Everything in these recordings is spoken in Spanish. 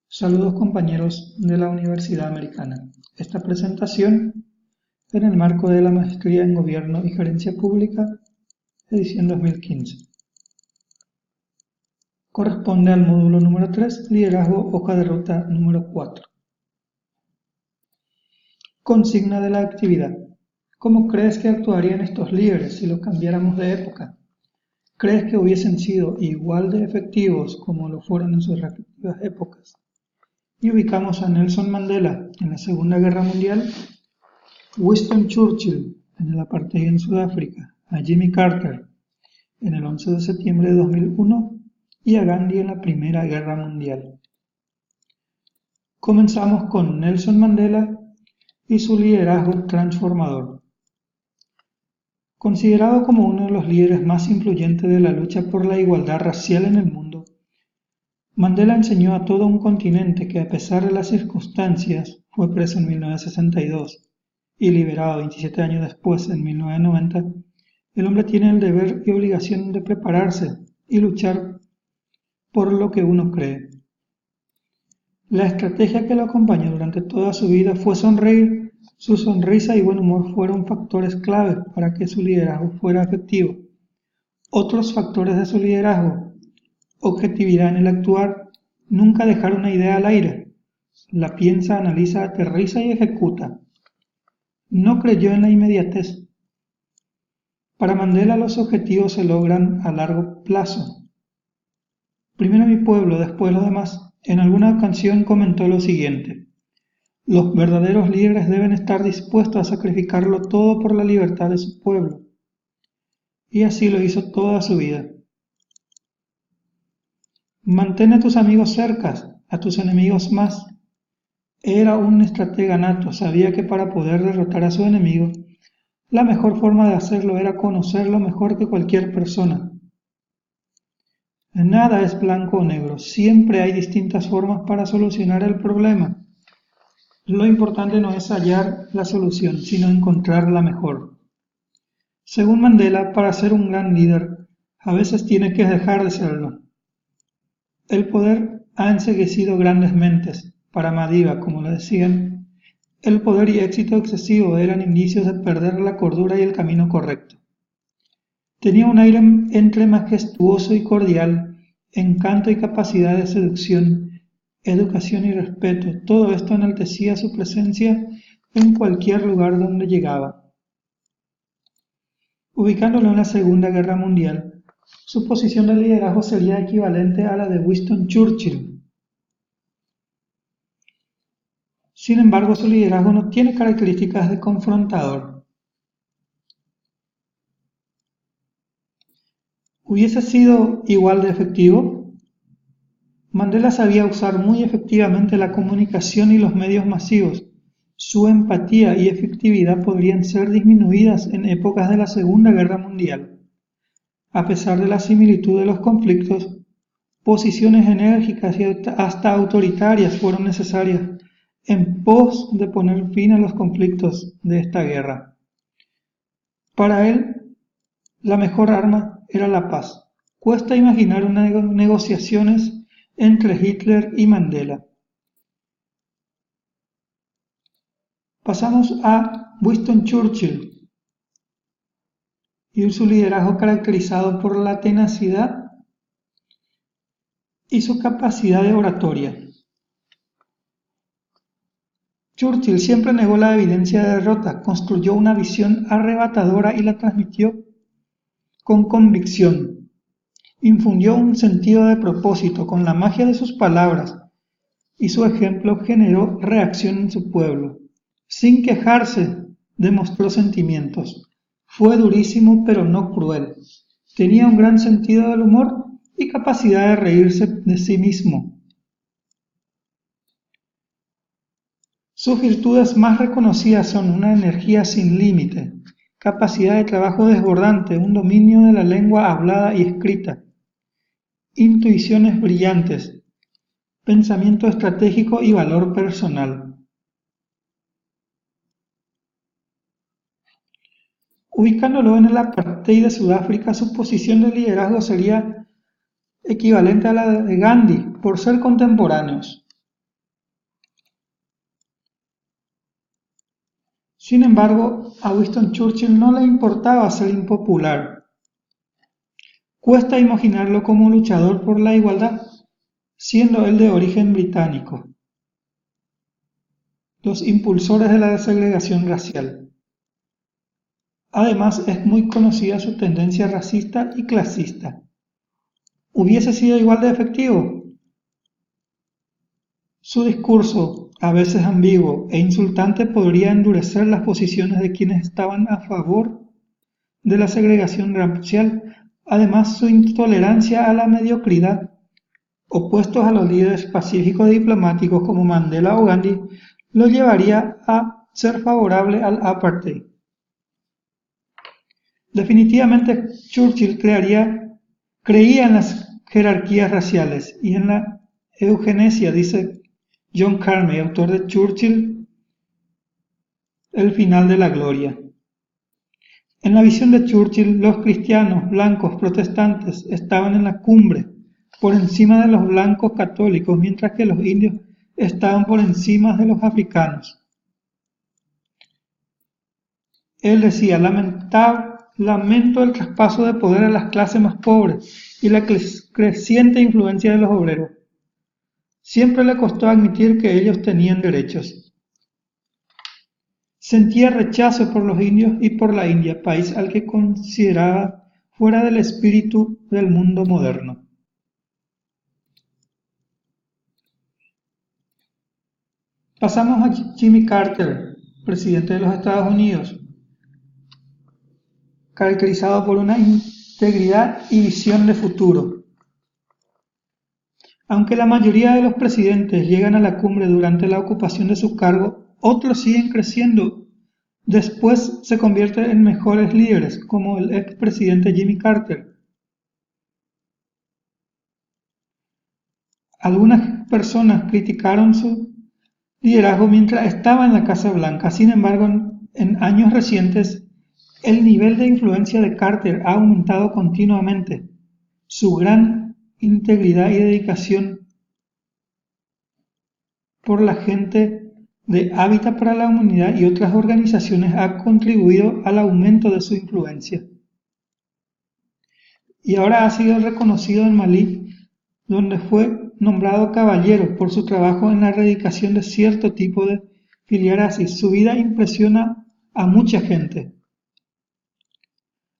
Saludos compañeros de la Universidad Americana. Esta presentación en el marco de la Maestría en Gobierno y Gerencia Pública, edición 2015. Corresponde al módulo número 3, Liderazgo, hoja de ruta número 4. Consigna de la actividad. ¿Cómo crees que actuarían estos líderes si los cambiáramos de época? ¿Crees que hubiesen sido igual de efectivos como lo fueron en sus respectivas épocas? Y ubicamos a Nelson Mandela en la Segunda Guerra Mundial, Winston Churchill en el apartheid en Sudáfrica, a Jimmy Carter en el 11 de septiembre de 2001 y a Gandhi en la Primera Guerra Mundial. Comenzamos con Nelson Mandela y su liderazgo transformador. Considerado como uno de los líderes más influyentes de la lucha por la igualdad racial en el mundo, Mandela enseñó a todo un continente que, a pesar de las circunstancias, fue preso en 1962 y liberado 27 años después, en 1990, el hombre tiene el deber y obligación de prepararse y luchar por lo que uno cree. La estrategia que lo acompañó durante toda su vida fue sonreír. Su sonrisa y buen humor fueron factores clave para que su liderazgo fuera efectivo. Otros factores de su liderazgo: objetividad en el actuar, nunca dejar una idea al aire, la piensa, analiza, aterriza y ejecuta. No creyó en la inmediatez. Para Mandela los objetivos se logran a largo plazo. Primero mi pueblo, después los demás. En alguna ocasión comentó lo siguiente: los verdaderos líderes deben estar dispuestos a sacrificarlo todo por la libertad de su pueblo. Y así lo hizo toda su vida. Mantén a tus amigos cerca, a tus enemigos más. Era un estratega nato, sabía que para poder derrotar a su enemigo, la mejor forma de hacerlo era conocerlo mejor que cualquier persona. Nada es blanco o negro, siempre hay distintas formas para solucionar el problema. Lo importante no es hallar la solución, sino encontrar la mejor. Según Mandela, para ser un gran líder, a veces tiene que dejar de serlo. El poder ha enceguecido grandes mentes. Para Madiba, como le decían, el poder y éxito excesivo eran indicios de perder la cordura y el camino correcto. Tenía un aire entre majestuoso y cordial, encanto y capacidad de seducción, educación y respeto. Todo esto enaltecía su presencia en cualquier lugar donde llegaba. Ubicándolo en la Segunda Guerra Mundial, su posición de liderazgo sería equivalente a la de Winston Churchill. Sin embargo, su liderazgo no tiene características de confrontador. ¿Hubiese sido igual de efectivo? Mandela sabía usar muy efectivamente la comunicación y los medios masivos. Su empatía y efectividad podrían ser disminuidas en épocas de la Segunda Guerra Mundial. A pesar de la similitud de los conflictos, posiciones enérgicas y hasta autoritarias fueron necesarias en pos de poner fin a los conflictos de esta guerra. Para él, la mejor arma era la paz. Cuesta imaginar unas negociaciones entre Hitler y Mandela. Pasamos a Winston Churchill y su liderazgo caracterizado por la tenacidad y su capacidad de oratoria. Churchill siempre negó la evidencia de derrota, construyó una visión arrebatadora y la transmitió con convicción. Infundió un sentido de propósito con la magia de sus palabras y su ejemplo generó reacción en su pueblo. Sin quejarse, demostró sentimientos. Fue durísimo pero no cruel. Tenía un gran sentido del humor y capacidad de reírse de sí mismo. Sus virtudes más reconocidas son una energía sin límite, capacidad de trabajo desbordante, un dominio de la lengua hablada y escrita, intuiciones brillantes, pensamiento estratégico y valor personal. Ubicándolo en el apartheid de Sudáfrica, su posición de liderazgo sería equivalente a la de Gandhi por ser contemporáneos. Sin embargo, a Winston Churchill no le importaba ser impopular. Cuesta imaginarlo como un luchador por la igualdad, siendo él de origen británico. Los impulsores de la desegregación racial. Además, es muy conocida su tendencia racista y clasista. ¿Hubiese sido igual de efectivo? Su discurso, a veces ambiguo e insultante, podría endurecer las posiciones de quienes estaban a favor de la segregación racial. Además, su intolerancia a la mediocridad, opuestos a los líderes pacíficos diplomáticos como Mandela o Gandhi, lo llevaría a ser favorable al apartheid. Definitivamente, Churchill creía en las jerarquías raciales y en la eugenesia, dice John Carney, autor de Churchill, El final de la gloria. En la visión de Churchill, los cristianos, blancos, protestantes estaban en la cumbre, por encima de los blancos católicos, mientras que los indios estaban por encima de los africanos. Él decía: lamento el traspaso de poder a las clases más pobres y la creciente influencia de los obreros. Siempre le costó admitir que ellos tenían derechos. Sentía rechazo por los indios y por la India, país al que consideraba fuera del espíritu del mundo moderno. Pasamos a Jimmy Carter, presidente de los Estados Unidos, caracterizado por una integridad y visión de futuro. Aunque la mayoría de los presidentes llegan a la cumbre durante la ocupación de su cargo, otros siguen creciendo. Después se convierten en mejores líderes, como el expresidente Jimmy Carter. Algunas personas criticaron su liderazgo mientras estaba en la Casa Blanca. Sin embargo, en años recientes, el nivel de influencia de Carter ha aumentado continuamente. Su gran integridad y dedicación por la gente de Hábitat para la Humanidad y otras organizaciones ha contribuido al aumento de su influencia. Y ahora ha sido reconocido en Malí, donde fue nombrado caballero por su trabajo en la erradicación de cierto tipo de filariasis. Su vida impresiona a mucha gente.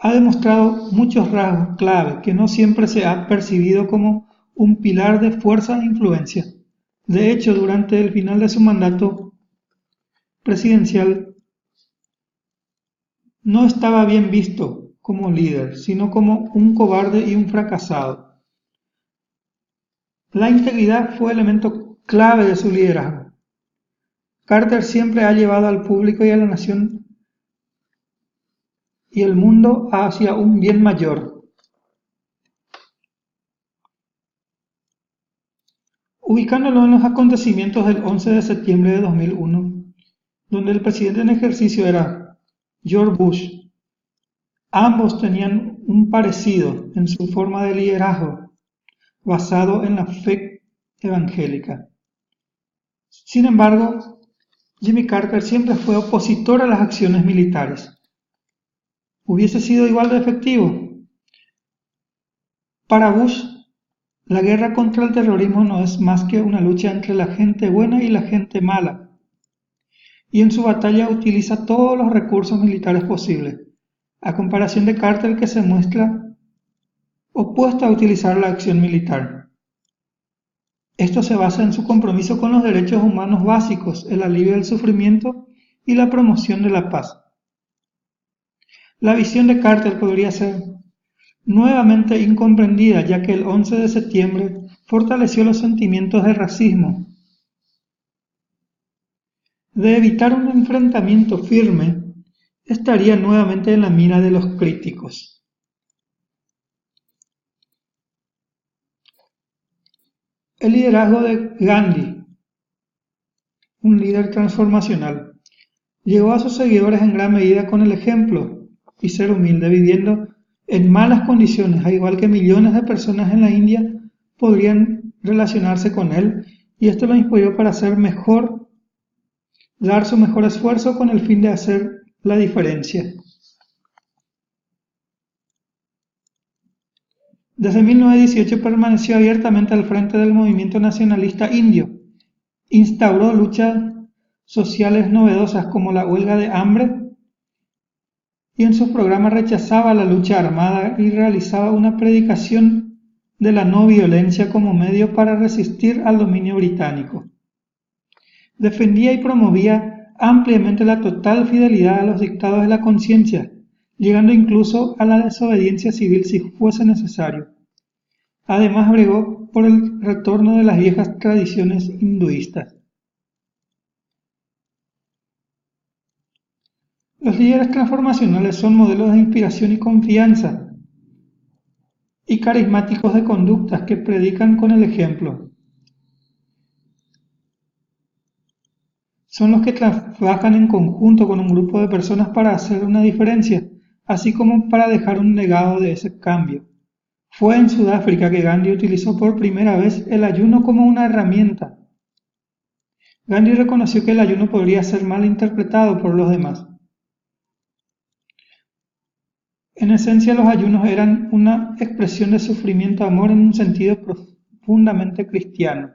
Ha demostrado muchos rasgos clave que no siempre se ha percibido como un pilar de fuerza e influencia. De hecho, durante el final de su mandato presidencial, no estaba bien visto como líder, sino como un cobarde y un fracasado. La integridad fue elemento clave de su liderazgo. Carter siempre ha llevado al público y a la nación y el mundo hacia un bien mayor. Ubicándolo en los acontecimientos del 11 de septiembre de 2001, donde el presidente en ejercicio era George Bush, ambos tenían un parecido en su forma de liderazgo, basado en la fe evangélica. Sin embargo, Jimmy Carter siempre fue opositor a las acciones militares. ¿Hubiese sido igual de efectivo? Para Bush, la guerra contra el terrorismo no es más que una lucha entre la gente buena y la gente mala, y en su batalla utiliza todos los recursos militares posibles, a comparación de Carter, que se muestra opuesto a utilizar la acción militar. Esto se basa en su compromiso con los derechos humanos básicos, el alivio del sufrimiento y la promoción de la paz. La visión de Carter podría ser nuevamente incomprendida, ya que el 11 de septiembre fortaleció los sentimientos de racismo. De evitar un enfrentamiento firme, estaría nuevamente en la mira de los críticos. El liderazgo de Gandhi, un líder transformacional, llegó a sus seguidores en gran medida con el ejemplo y ser humilde, viviendo en malas condiciones, al igual que millones de personas en la India podrían relacionarse con él, y esto lo inspiró para ser mejor dar su mejor esfuerzo con el fin de hacer la diferencia. Desde 1918 permaneció abiertamente al frente del movimiento nacionalista indio. Instauró luchas sociales novedosas como la huelga de hambre y en sus programas rechazaba la lucha armada y realizaba una predicación de la no violencia como medio para resistir al dominio británico. Defendía y promovía ampliamente la total fidelidad a los dictados de la conciencia, llegando incluso a la desobediencia civil si fuese necesario. Además bregó por el retorno de las viejas tradiciones hinduistas. Los líderes transformacionales son modelos de inspiración y confianza y carismáticos de conductas que predican con el ejemplo. Son los que trabajan en conjunto con un grupo de personas para hacer una diferencia, así como para dejar un legado de ese cambio. Fue en Sudáfrica que Gandhi utilizó por primera vez el ayuno como una herramienta. Gandhi reconoció que el ayuno podría ser mal interpretado por los demás. En esencia, los ayunos eran una expresión de sufrimiento-amor en un sentido profundamente cristiano.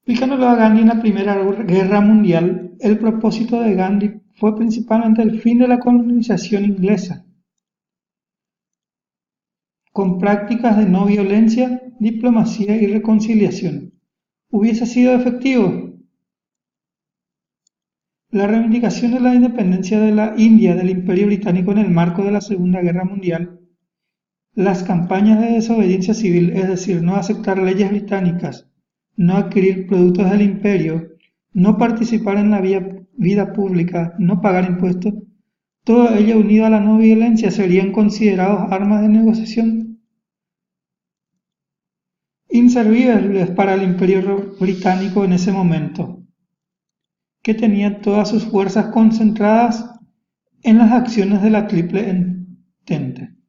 Aplicándolo a Gandhi en la Primera Guerra Mundial, el propósito de Gandhi fue principalmente el fin de la colonización inglesa, con prácticas de no violencia, diplomacia y reconciliación. ¿Hubiese sido efectivo? La reivindicación de la independencia de la India del Imperio Británico en el marco de la Segunda Guerra Mundial, las campañas de desobediencia civil, es decir, no aceptar leyes británicas, no adquirir productos del imperio, no participar en la vida pública, no pagar impuestos, todo ello unido a la no violencia serían considerados armas de negociación inservibles para el imperio británico en ese momento, que tenía todas sus fuerzas concentradas en las acciones de la Triple Entente.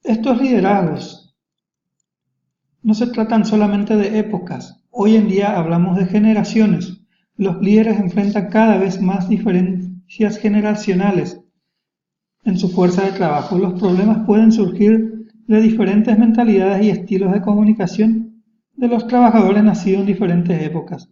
Estos liderazgos no se tratan solamente de épocas. Hoy en día hablamos de generaciones. Los líderes enfrentan cada vez más diferencias generacionales en su fuerza de trabajo. Los problemas pueden surgir de diferentes mentalidades y estilos de comunicación de los trabajadores nacidos en diferentes épocas.